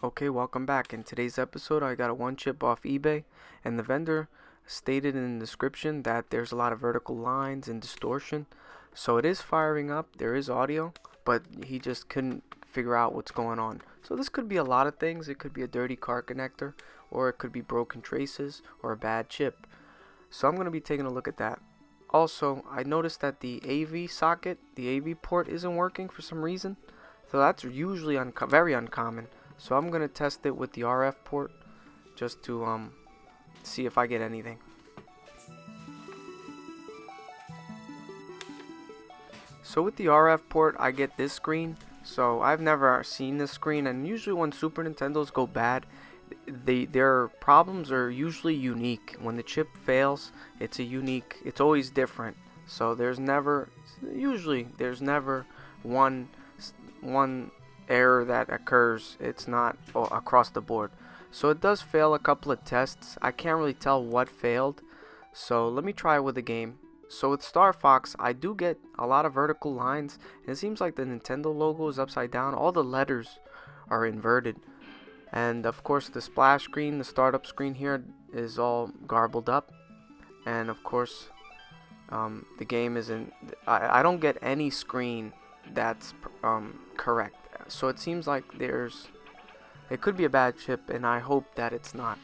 Okay, welcome back. In today's episode, I got a one chip off eBay, and the vendor stated in the description that there's a lot of vertical lines and distortion. So it is firing up, there is audio, but he just couldn't figure out what's going on. So this could be a lot of things. It could be a dirty car connector, or it could be broken traces, or a bad chip. So I'm going to be taking a look at that. Also, I noticed that the AV socket, the AV port isn't working for some reason. So that's usually very uncommon. So I'm going to test it with the RF port just to see if I get anything. So with the RF port I get this screen. So I've never seen this screen, and usually when Super Nintendos go bad, their problems are usually unique. When the chip fails, it's always different. So there's never one error that occurs. It's not across the board. So it does fail a couple of tests. I can't really tell what failed. So let me try it with a game. So with Star Fox, I do get a lot of vertical lines, and it seems like the Nintendo logo is upside down. All the letters are inverted. And of course the splash screen, the startup screen here, is all garbled up. And of course the game isn't, I don't get any screen that's correct. So it seems like it could be a bad chip, and I hope that it's not.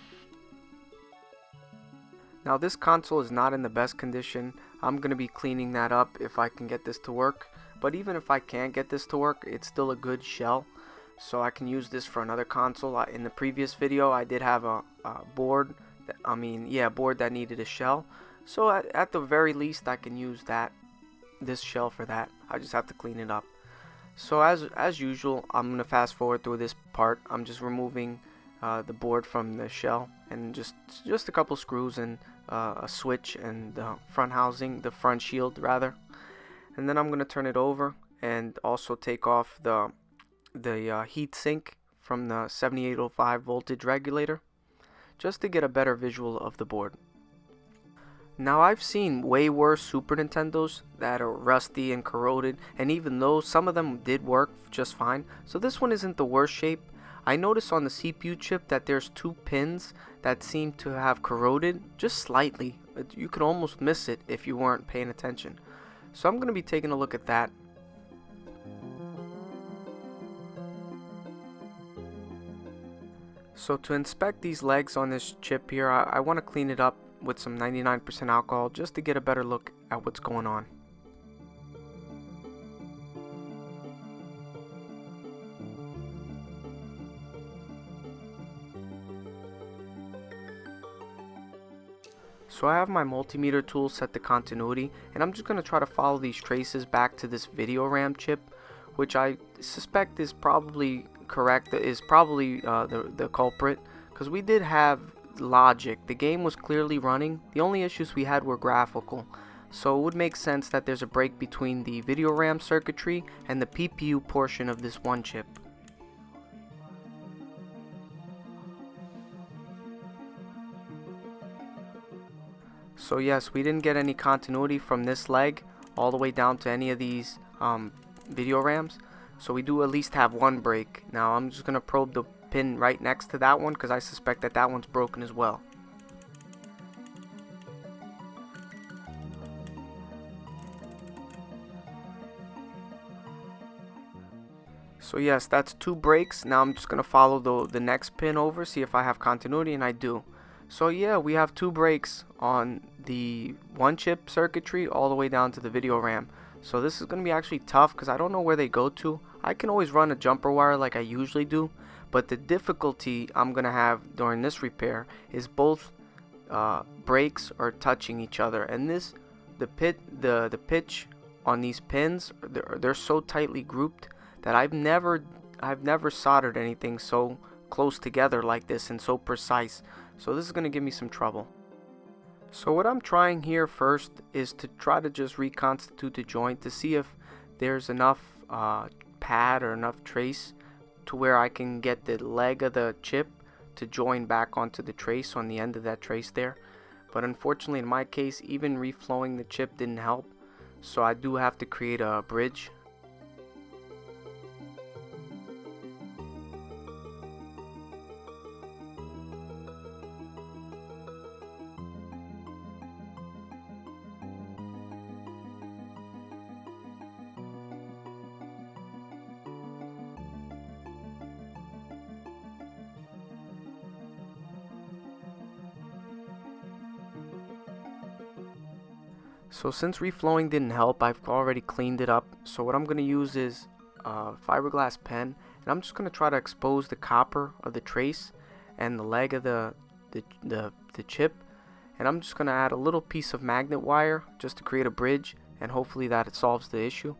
Now this console is not in the best condition. I'm going to be cleaning that up if I can get this to work. But even if I can't get this to work, it's still a good shell. So I can use this for another console. In the previous video I did have a board that needed a shell. So at the very least I can use this shell for that. I just have to clean it up. So as usual, I'm going to fast forward through this part. I'm just removing the board from the shell, and just a couple screws and a switch and the front housing, the front shield rather. And then I'm going to turn it over and also take off the heat sink from the 7805 voltage regulator, just to get a better visual of the board. Now I've seen way worse Super Nintendos that are rusty and corroded, and even though some of them did work just fine, so this one isn't the worst shape. I noticed on the CPU chip that there's two pins that seem to have corroded just slightly. You could almost miss it if you weren't paying attention. So I'm going to be taking a look at that. So to inspect these legs on this chip here, I want to clean it up with some 99% alcohol just to get a better look at what's going on. So I have my multimeter tool set to continuity, and I'm just going to try to follow these traces back to this video RAM chip, which I suspect is probably correct, is probably the culprit, because we did have logic. The game was clearly running. The only issues we had were graphical. So it would make sense that there's a break between the video RAM circuitry and the PPU portion of this one chip. So yes, we didn't get any continuity from this leg all the way down to any of these video RAMs. So we do at least have one break. Now I'm just going to probe the pin right next to that one, because I suspect that one's broken as well. So yes, that's two breaks. Now I'm just going to follow the next pin over, see if I have continuity, and I do. So yeah, we have two breaks on the one chip circuitry all the way down to the video RAM. So this is going to be actually tough because I don't know where they go to. I can always run a jumper wire like I usually do, but the difficulty I'm going to have during this repair is both breaks are touching each other, and the pitch on these pins, they're so tightly grouped that I've never soldered anything so close together like this and so precise. So this is going to give me some trouble. So what I'm trying here first is to try to just reconstitute the joint to see if there's enough pad or enough trace to where I can get the leg of the chip to join back onto the trace on the end of that trace there. But unfortunately in my case, even reflowing the chip didn't help, so I do have to create a bridge. So since reflowing didn't help, I've already cleaned it up. So what I'm going to use is a fiberglass pen, and I'm just going to try to expose the copper of the trace and the leg of the chip, and I'm just going to add a little piece of magnet wire just to create a bridge, and hopefully that it solves the issue.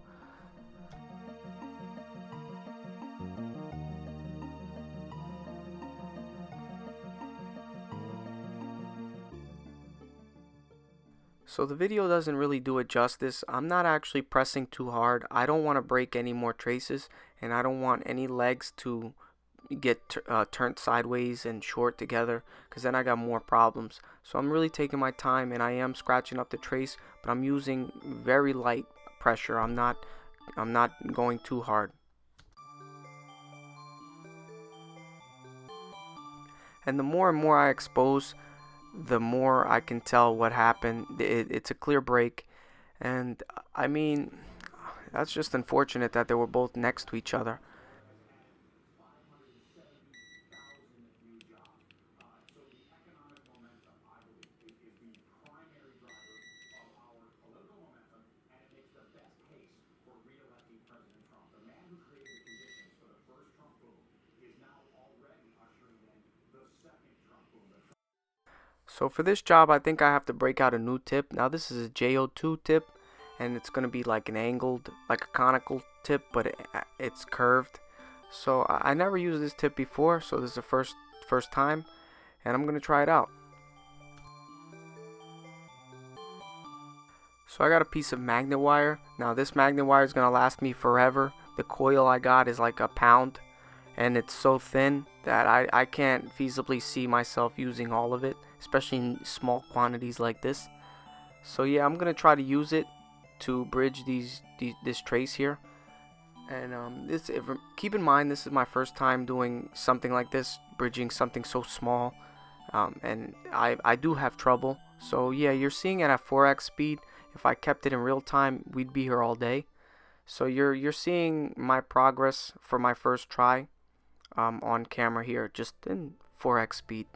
So the video doesn't really do it justice. I'm not actually pressing too hard. I don't want to break any more traces, and I don't want any legs to get turned sideways and short together, because then I got more problems. So I'm really taking my time, and I am scratching up the trace, but I'm using very light pressure. I'm not going too hard. And the more and more I expose, the more I can tell what happened. It's a clear break, and I mean, that's just unfortunate that they were both next to each other. So for this job, I think I have to break out a new tip. Now this is a JO2 tip, and it's going to be like an angled, like a conical tip, but it's curved. So I never used this tip before, so this is the first time, and I'm going to try it out. So I got a piece of magnet wire. Now this magnet wire is going to last me forever. The coil I got is like a pound, and it's so thin that I can't feasibly see myself using all of it, especially in small quantities like this. So yeah, I'm gonna try to use it to bridge this trace here. And keep in mind, this is my first time doing something like this, bridging something so small, and I do have trouble. So yeah, you're seeing it at 4x speed. If I kept it in real time, we'd be here all day. So you're seeing my progress for my first try on camera here, just in 4x speed.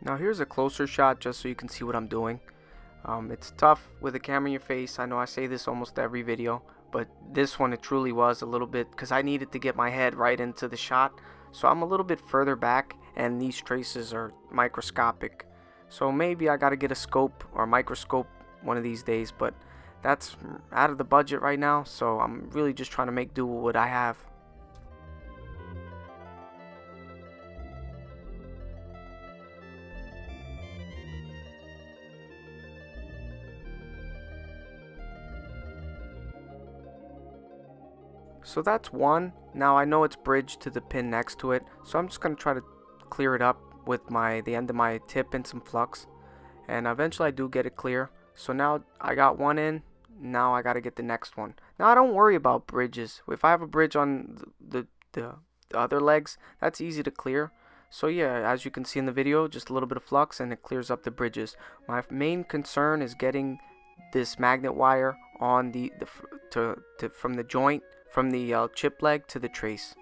Now here's a closer shot just so you can see what I'm doing. It's tough with a camera in your face. I know I say this almost every video, but this one it truly was a little bit, because I needed to get my head right into the shot. So I'm a little bit further back, and these traces are microscopic. So maybe I gotta get a scope or a microscope one of these days, but that's out of the budget right now, so I'm really just trying to make do with what I have. So that's one. Now I know it's bridged to the pin next to it, so I'm just going to try to clear it up with the end of my tip and some flux, and eventually I do get it clear. So now I got one in, now I got to get the next one. Now I don't worry about bridges. If I have a bridge on the other legs, that's easy to clear. So yeah, as you can see in the video, just a little bit of flux and it clears up the bridges. My main concern is getting this magnet wire on from the joint, from the chip leg to the trace.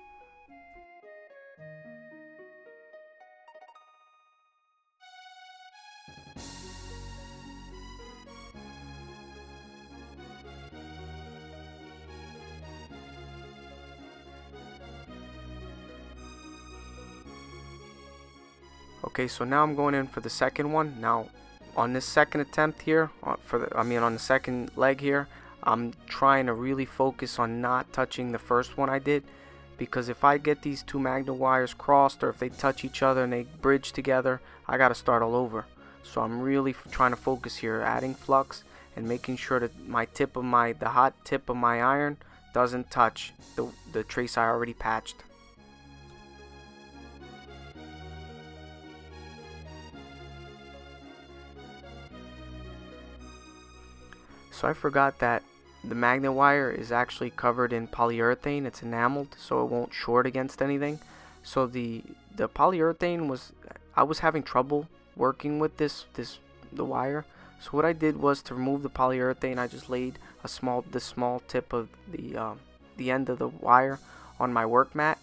Okay, so now I'm going in for the second one. Now on this second attempt here, on the second leg here, I'm trying to really focus on not touching the first one I did, because if I get these two magnet wires crossed, or if they touch each other and they bridge together, I gotta start all over. So I'm really trying to focus here, adding flux and making sure that the hot tip of my iron doesn't touch the trace I already patched. So I forgot that the magnet wire is actually covered in polyurethane. It's enameled, so it won't short against anything. So the polyurethane I was having trouble working with the wire. So what I did was, to remove the polyurethane, I just laid the small tip of the end of the wire on my work mat,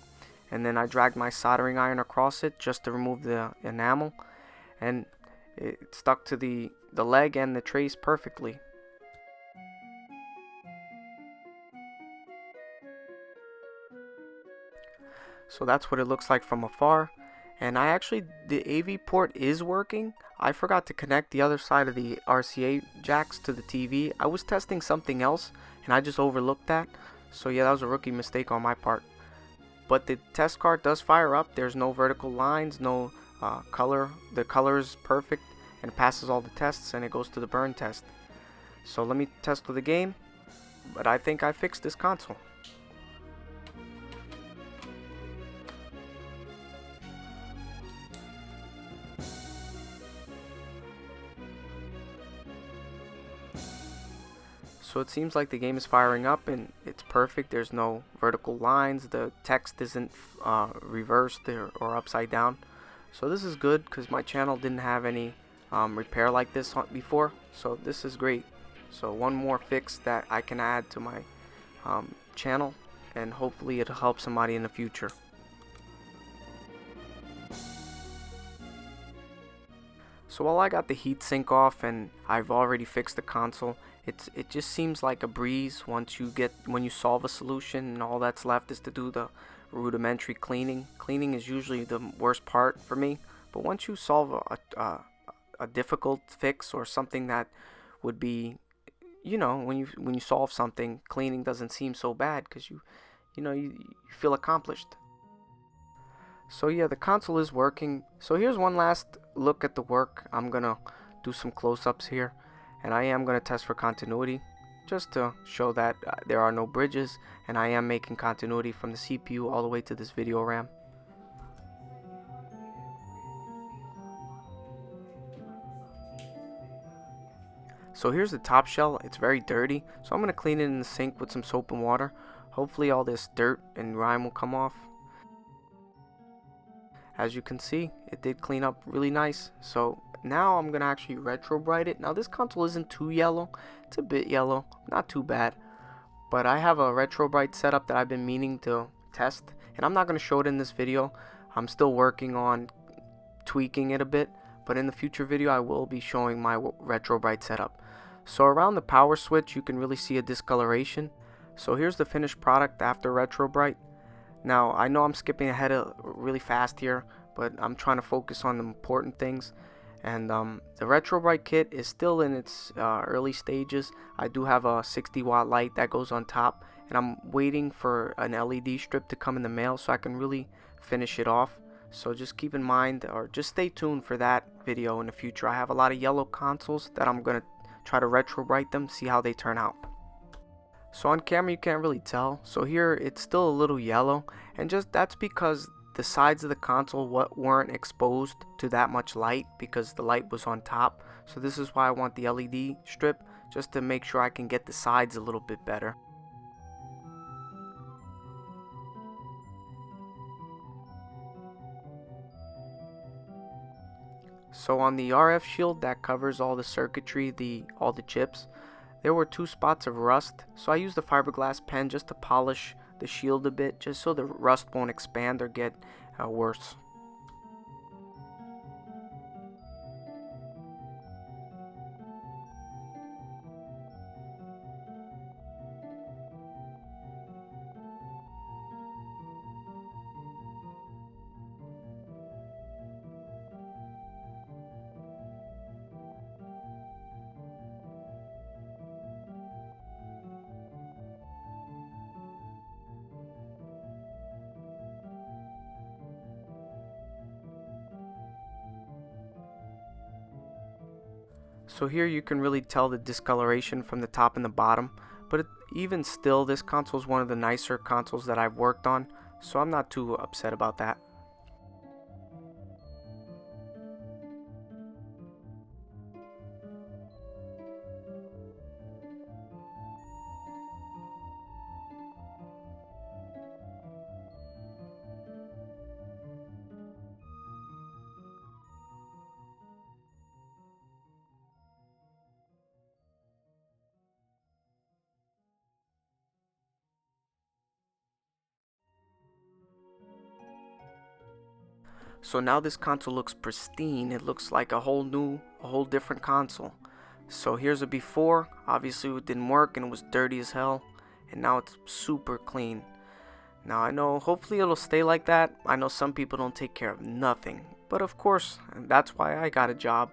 and then I dragged my soldering iron across it just to remove the enamel, and it stuck to the leg and the trace perfectly. So that's what it looks like from afar. And the AV port is working. I forgot to connect the other side of the RCA jacks to the TV. I was testing something else and I just overlooked that. So yeah, that was a rookie mistake on my part. But the test card does fire up. There's no vertical lines, no color. The color is perfect and passes all the tests, and it goes to the burn test. So let me test with the game. But I think I fixed this console. So it seems like the game is firing up and it's perfect. There's no vertical lines. The text isn't reversed or upside down. So this is good because my channel didn't have any repair like this before. So this is great. So one more fix that I can add to my channel, and hopefully it'll help somebody in the future. So while I got the heatsink off and I've already fixed the console, it just seems like a breeze when you solve a solution, and all that's left is to do the rudimentary cleaning. Cleaning is usually the worst part for me, but once you solve a difficult fix or something that would be, when you solve something, cleaning doesn't seem so bad because you feel accomplished. So yeah, the console is working. So here's one last look at the work. I'm gonna do some close-ups here, and I am gonna test for continuity just to show that there are no bridges, and I am making continuity from the CPU all the way to this video RAM. So here's the top shell. It's very dirty, so I'm gonna clean it in the sink with some soap and water. Hopefully all this dirt and grime will come off. As you can see, it did clean up really nice. So now I'm gonna actually retro bright it. Now this console isn't too yellow, it's a bit yellow, not too bad, but I have a retro bright setup that I've been meaning to test, and I'm not gonna show it in this video. I'm still working on tweaking it a bit, but in the future video I will be showing my retro bright setup. So around the power switch you can really see a discoloration. So here's the finished product after retro bright. Now, I know I'm skipping ahead really fast here, but I'm trying to focus on the important things. And the retro bright kit is still in its early stages. I do have a 60-watt light that goes on top, and I'm waiting for an LED strip to come in the mail so I can really finish it off. So just keep in mind, or just stay tuned for that video in the future. I have a lot of yellow consoles that I'm going to try to retro bright them, see how they turn out. So on camera you can't really tell, so here it's still a little yellow, and that's because the sides of the console weren't exposed to that much light because the light was on top. So this is why I want the LED strip, just to make sure I can get the sides a little bit better. So on the RF shield that covers all the circuitry, all the chips, there were 2 spots of rust, so I used a fiberglass pen just to polish the shield a bit, just so the rust won't expand or get worse. So here you can really tell the discoloration from the top and the bottom, but even still, this console is one of the nicer consoles that I've worked on, so I'm not too upset about that. So now this console looks pristine. It looks like a whole different console. So here's a before. Obviously it didn't work and it was dirty as hell, and now it's super clean. Now I know hopefully it'll stay like that. I know some people don't take care of nothing, but of course that's why I got a job.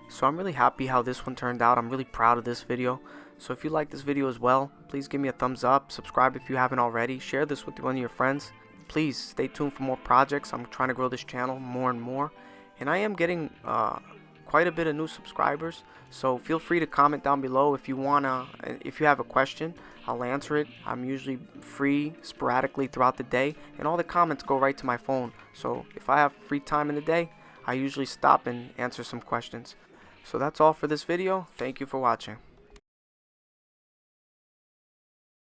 So I'm really happy how this one turned out. I'm really proud of this video. So if you like this video as well, please give me a thumbs up, subscribe if you haven't already, share this with one of your friends. Please stay tuned for more projects. I'm trying to grow this channel more and more, and I am getting quite a bit of new subscribers. So feel free to comment down below if you have a question. I'll answer it. I'm usually free sporadically throughout the day, and all the comments go right to my phone. So if I have free time in the day, I usually stop and answer some questions. So that's all for this video. Thank you for watching.